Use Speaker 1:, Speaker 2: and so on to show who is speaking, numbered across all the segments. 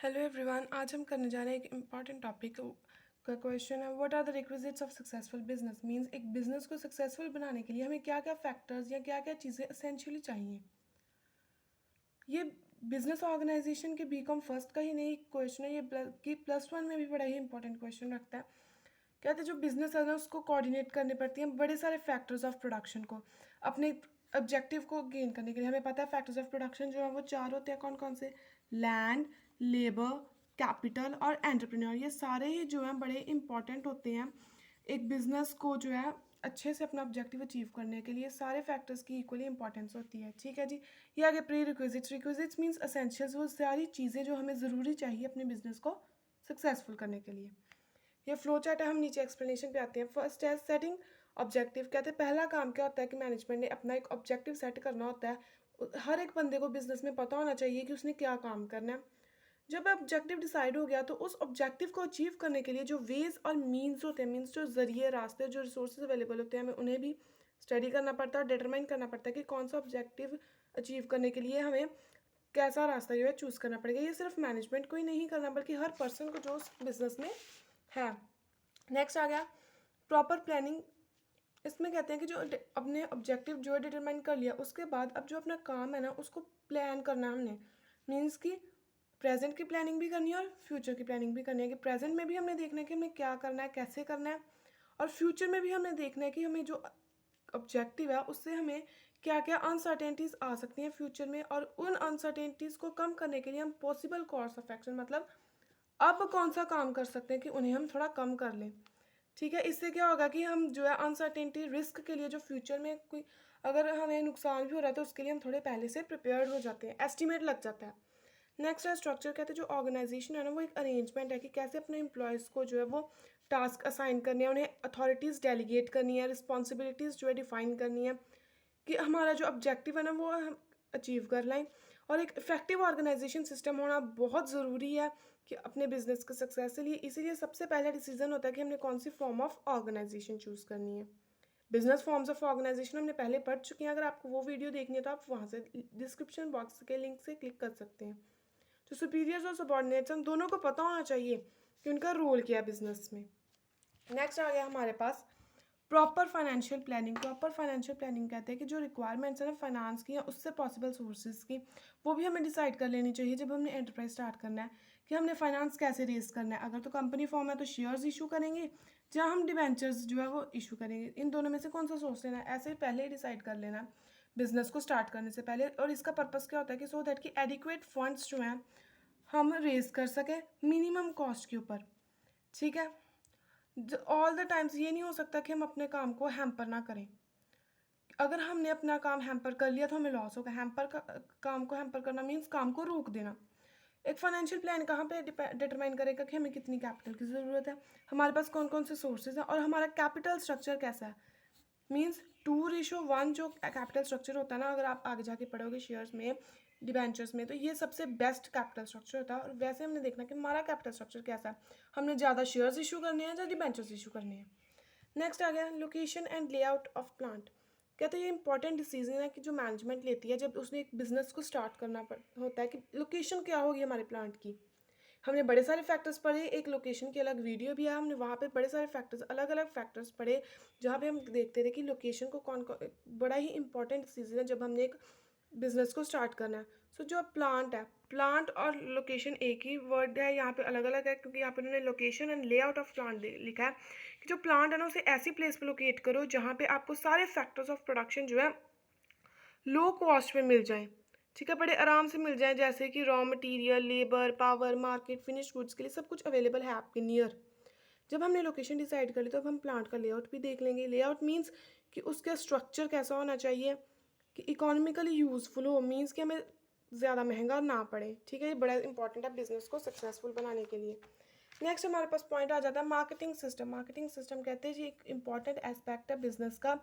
Speaker 1: Hello everyone. आज हम करने जा रहे हैं एक इम्पॉर्टेंट टॉपिक का क्वेश्चन है what are the requisites of successful business. Means एक बिजनेस को सक्सेसफुल बनाने के लिए हमें क्या क्या फैक्टर्स या क्या क्या चीज़ें एसेंशियली चाहिए। ये बिजनेस ऑर्गेनाइजेशन के बीकॉम फर्स्ट का ही नहीं क्वेश्चन है, ये कि +1 में भी बड़ा ही इंपॉर्टेंट क्वेश्चन रखता है। कहते हैं जो बिजनेस है ना उसको कोऑर्डिनेट करने पड़ती हैं बड़े सारे फैक्टर्स ऑफ प्रोडक्शन को अपने ऑब्जेक्टिव को गेन करने के लिए। हमें पता है फैक्टर्स ऑफ प्रोडक्शन जो है वो 4 होते हैं। कौन कौन से? लैंड, लेबर, कैपिटल और एंटरप्रेन्योर। ये सारे ही जो हैं बड़े इंपॉर्टेंट होते हैं एक बिजनेस को जो है अच्छे से अपना ऑब्जेक्टिव अचीव करने के लिए। सारे फैक्टर्स की इक्वली इंपॉर्टेंस होती है। ठीक है जी। ये आगे pre requisites. Requisites means essentials, वो सारी चीज़ें जो हमें ज़रूरी चाहिए अपने बिजनेस को सक्सेसफुल करने के लिए। ये फ्लो चार्ट है। हम नीचे एक्सप्लेनेशन पे आते हैं। फर्स्ट है सेटिंग ऑब्जेक्टिव। कहते हैं पहला काम क्या होता है कि मैनेजमेंट ने अपना एक ऑब्जेक्टिव सेट करना होता है। हर एक बंदे को बिजनेस में पता होना चाहिए कि उसने क्या काम करना है। जब ऑब्जेक्टिव डिसाइड हो गया तो उस ऑब्जेक्टिव को अचीव करने के लिए जो वेज और मीन्स होते हैं, मीन्स जो जरिए, रास्ते, जो रिसोर्सेज अवेलेबल होते हैं, हमें उन्हें भी स्टडी करना पड़ता है और डिटरमाइन करना पड़ता है कि कौन सा ऑब्जेक्टिव अचीव करने के लिए हमें कैसा रास्ता जो है चूज़ करना पड़ेगा। ये सिर्फ मैनेजमेंट को ही नहीं करना बल्कि हर पर्सन को जो उस बिजनेस में है। नेक्स्ट आ गया प्रॉपर प्लानिंग। इसमें कहते हैं कि जो अपने ऑब्जेक्टिव जो है डिटरमाइन कर लिया उसके बाद अब जो अपना काम है ना उसको प्लान करना है हमने। मीन्स कि प्रेजेंट की प्लानिंग भी करनी है और फ्यूचर की प्लानिंग भी करनी है कि प्रेजेंट में भी हमने देखना है कि हमें क्या करना है, कैसे करना है, और फ्यूचर में भी हमें देखना है कि हमें जो ऑब्जेक्टिव है उससे हमें क्या क्या अनसर्टेनिटीज़ आ सकती हैं फ्यूचर में, और उन अनसर्टेनिटीज़ को कम करने के लिए हम पॉसिबल कोर्स ऑफ एक्शन, मतलब अब कौन सा काम कर सकते हैं कि उन्हें हम थोड़ा कम कर लें। ठीक है। इससे क्या होगा कि हम जो है अनसर्टेनिटी रिस्क के लिए जो फ्यूचर में कोई अगर हमें नुकसान भी हो रहा है तो उसके लिए हम थोड़े पहले से प्रिपेयर्ड हो जाते हैं, एस्टिमेट लग जाता है। नेक्स्ट है स्ट्रक्चर। कहते हैं जो ऑर्गेनाइजेशन है ना वो एक अरेंजमेंट है कि कैसे अपने एम्प्लॉयज़ को जो है वो टास्क असाइन करने हैं, उन्हें अथॉरिटीज़ डेलीगेट करनी है, रिस्पॉन्सिबिलिटीज़ जो है डिफाइन करनी है कि हमारा जो ऑब्जेक्टिव है ना वो हम अचीव कर लें। और एक इफेक्टिव ऑर्गेनाइजेशन सिस्टम होना बहुत ज़रूरी है कि अपने बिजनेस के सक्सेस के लिए। इसीलिए सबसे पहला डिसीजन होता है कि हमने कौन सी फॉर्म ऑफ ऑर्गेनाइजेशन चूज़ करनी है। बिजनेस फॉर्म्स ऑफ ऑर्गेनाइजेशन हमने पहले पढ़ चुके हैं। अगर आपको वो वीडियो देखनी है तो आप वहाँ से डिस्क्रिप्शन बॉक्स के लिंक से क्लिक कर सकते हैं। जो सुपीरियर्स और सबॉर्डिनेट्स हैं दोनों को पता होना चाहिए कि उनका रोल क्या है बिजनेस में। नेक्स्ट आ गया हमारे पास proper financial planning. Proper financial planning कहते हैं कि जो रिक्वायरमेंट्स है ना फाइनेंस की या उससे पॉसिबल सोर्सेज की वो भी हमें डिसाइड कर लेनी चाहिए जब हमने एंटरप्राइज स्टार्ट करना है कि हमने फाइनेंस कैसे रेज करना है। अगर तो कंपनी फॉर्म है तो शेयर्स इशू करेंगे, जहाँ हम डिवेंचर्स जो है वो इशू करेंगे। इन दोनों में से कौन सा सोर्स लेना है ऐसे पहले ही डिसाइड कर लेना बिजनेस को स्टार्ट करने से पहले। और इसका पर्पस क्या होता है कि सो दैट कि एडिक्वेट फंड्स जो हैं हम रेज कर सकें मिनिमम कॉस्ट के ऊपर। ठीक है। ऑल द टाइम्स ये नहीं हो सकता कि हम अपने काम को हैम्पर ना करें। अगर हमने अपना काम हैम्पर कर लिया तो हमें लॉस होगा। काम को हैम्पर करना मीन्स काम को रोक देना। एक फाइनेंशियल प्लान कहाँ पे डिटरमाइन करेगा कि हमें कितनी कैपिटल की ज़रूरत है, हमारे पास कौन कौन से सोर्सेज हैं, और हमारा कैपिटल स्ट्रक्चर कैसा है। मीन्स 2:1 जो कैपिटल स्ट्रक्चर होता है ना, अगर आप आगे जाके पढ़ोगे शेयर्स में, डिबेंचर्स में, तो ये सबसे बेस्ट कैपिटल स्ट्रक्चर होता है। और वैसे हमने देखना कि हमारा कैपिटल स्ट्रक्चर कैसा है, हमने ज़्यादा शेयर्स इशू करने हैं या डिबेंचर्स इशू करने हैं। नेक्स्ट आ गया location and layout of plant. कहते हैं ये इंपॉर्टेंट डिसीजन है कि जो मैनेजमेंट लेती है जब उसने एक बिजनेस को स्टार्ट करना होता है कि लोकेशन क्या होगी हमारे प्लांट की। हमने बड़े सारे फैक्टर्स पढ़े, एक लोकेशन की अलग वीडियो भी है, हमने वहाँ पे बड़े सारे फैक्टर्स, अलग अलग फैक्टर्स पढ़े, जहाँ पे हम देखते थे कि लोकेशन को कौन कौन, बड़ा ही इंपॉर्टेंट डिसीजन है जब हमने एक बिजनेस को स्टार्ट करना है। सो जो प्लांट है, प्लांट और लोकेशन एक ही वर्ड है, यहाँ पे अलग अलग है क्योंकि यहाँ पे उन्होंने location and layout of plant लिखा है कि जो प्लांट है ना उसे ऐसी प्लेस पे लोकेट करो जहाँ पे आपको सारे फैक्टर्स ऑफ प्रोडक्शन जो है लो कॉस्ट में मिल जाएं। ठीक है, बड़े आराम से मिल जाएं, जैसे कि raw material, labour, power, market, finish goods के लिए सब कुछ अवेलेबल है आपके नियर। जब हमने लोकेशन डिसाइड कर ली तो अब हम प्लांट का लेआउट भी देख लेंगे। लेआउट मीन्स कि उसका स्ट्रक्चर कैसा होना चाहिए कि इकोनॉमिकली यूज़फुल हो, मीन्स कि हमें ज़्यादा महंगा ना पड़े। ठीक है, ये बड़ा इंपॉर्टेंट है बिजनेस को सक्सेसफुल बनाने के लिए। नेक्स्ट हमारे पास पॉइंट आ जाता है मार्केटिंग सिस्टम। मार्केटिंग सिस्टम कहते हैं जी एक इंपॉर्टेंट एस्पेक्ट है बिजनेस का।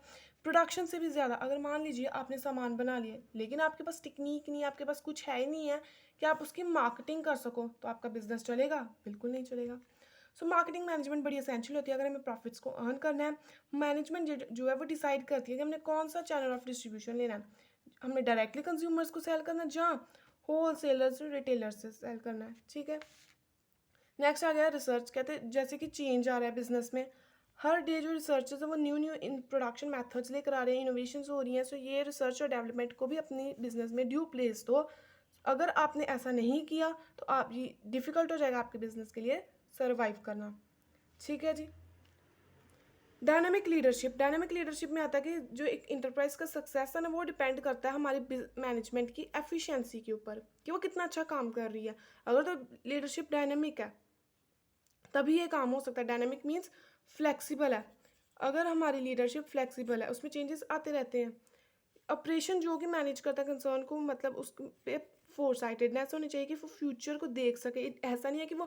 Speaker 1: प्रोडक्शन से भी ज़्यादा, अगर मान लीजिए आपने सामान बना लिया लेकिन आपके पास टेक्निक नहीं है, आपके पास कुछ है ही नहीं है कि आप उसकी मार्केटिंग कर सको, तो आपका बिजनेस चलेगा? बिल्कुल नहीं चलेगा। सो मार्केटिंग मैनेजमेंट बड़ी एसेंशियल होती है अगर हमें प्रॉफिट्स को अर्न करना है। मैनेजमेंट जो है वो डिसाइड करती है कि हमने कौन सा चैनल ऑफ डिस्ट्रीब्यूशन लेना है। हमने डायरेक्टली कंज्यूमर्स को सेल करना है, जहाँ होल सेलर्स रिटेलर्स से सेल करना है, ठीक है। नेक्स्ट आ गया रिसर्च। कहते हैं जैसे कि चेंज आ रहा है बिजनेस में, हर डे जो रिसर्चर्स है वो new new in production methods लेकर आ रहे हैं, इनोवेशंस हो रही हैं। सो ये रिसर्च और डेवलपमेंट को भी अपनी बिजनेस में ड्यू प्लेस दो। अगर आपने ऐसा नहीं किया तो आप ये डिफ़िकल्ट हो जाएगा आपके बिजनेस के लिए सर्वाइव करना, ठीक है जी। डायनामिक लीडरशिप में आता है कि जो एक इंटरप्राइज का सक्सेस है ना, वो डिपेंड करता है हमारी मैनेजमेंट की एफिशिएंसी के ऊपर, कि वो कितना अच्छा काम कर रही है। अगर तो लीडरशिप डायनामिक है तभी ये काम हो सकता है। डायनामिक मीन्स फ्लेक्सिबल है। अगर हमारी लीडरशिप फ्लेक्सिबल है, उसमें चेंजेस आते रहते हैं। ऑपरेशन जो कि मैनेज करता है कंसर्न को, मतलब उस पे फोर साइटेडनेस होनी चाहिए कि वो फ्यूचर को देख सके। ऐसा नहीं है कि वो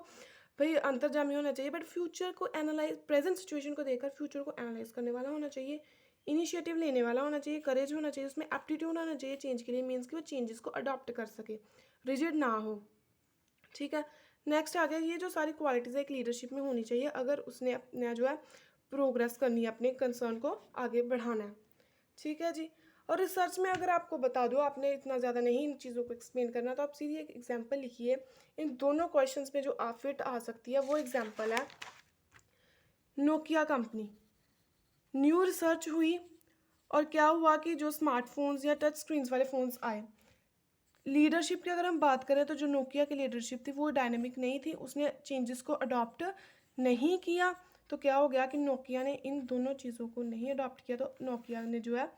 Speaker 1: भाई अंतर्जामी होना चाहिए, बट फ्यूचर को एनालाइज, प्रेजेंट सिचुएशन को देखकर फ्यूचर को एनालाइज करने वाला होना चाहिए, इनिशिएटिव लेने वाला होना चाहिए, करेज होना चाहिए, उसमें एप्टीट्यूड होना चाहिए चेंज के लिए। मीन्स कि वो चेंजेस को अडॉप्ट कर सके, रिजिड ना हो, ठीक है। नेक्स्ट आ गया, ये जो सारी क्वालिटीज़ एक लीडरशिप में होनी चाहिए अगर उसने अपना जो है प्रोग्रेस करनी है, अपने कंसर्न को आगे बढ़ाना है, ठीक है जी। और रिसर्च में अगर आपको बता दो, आपने इतना ज़्यादा नहीं इन चीज़ों को एक्सप्लेन करना, तो आप सीधी एक एग्जांपल लिखिए। इन दोनों क्वेश्चंस में जो आप फिट आ सकती है वो एग्जांपल है नोकिया कंपनी। न्यू रिसर्च हुई और क्या हुआ कि जो स्मार्टफोन्स या टच स्क्रीन्स वाले फ़ोन्स आए, लीडरशिप की अगर हम बात करें तो जो नोकिया की लीडरशिप थी वो डायनेमिक नहीं थी, उसने चेंजेस को अडॉप्ट नहीं किया। तो क्या हो गया कि नोकिया ने इन दोनों चीज़ों को नहीं अडॉप्ट किया, तो नोकिया ने जो है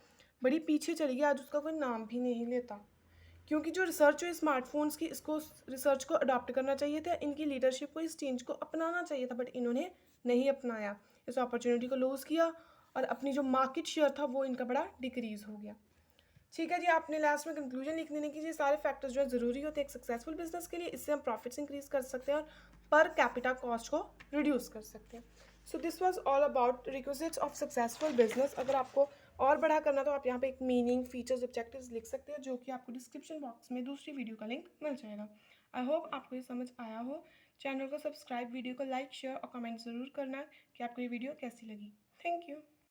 Speaker 1: बड़ी पीछे चली गई, आज उसका कोई नाम भी नहीं लेता। क्योंकि जो रिसर्च हुई स्मार्टफोन्स की, इसको रिसर्च को अडॉप्ट करना चाहिए था, इनकी लीडरशिप को इस चेंज को अपनाना चाहिए था, बट इन्होंने नहीं अपनाया, इस अपॉर्चुनिटी को लूज़ किया और अपनी जो मार्केट शेयर था वो इनका बड़ा डिक्रीज़ हो गया, ठीक है जी। आपने लास्ट में कंक्लूजन लिख देने की, ये सारे फैक्टर्स जो है ज़रूरी होते हैं एक सक्सेसफुल बिजनेस के लिए। इससे हम प्रॉफिट्स इंक्रीज कर सकते हैं और पर कैपिटा कॉस्ट को रिड्यूस कर सकते हैं। So this was all about requisites of successful business. अगर आपको और बड़ा करना तो आप यहाँ पे एक मीनिंग, फीचर्स, ऑब्जेक्टिव्स लिख सकते हैं, जो कि आपको डिस्क्रिप्शन बॉक्स में दूसरी वीडियो का लिंक मिल जाएगा। आई होप आपको ये समझ आया हो। चैनल को सब्सक्राइब, वीडियो को लाइक, शेयर और कमेंट ज़रूर करना कि आपको ये वीडियो कैसी लगी। Thank you.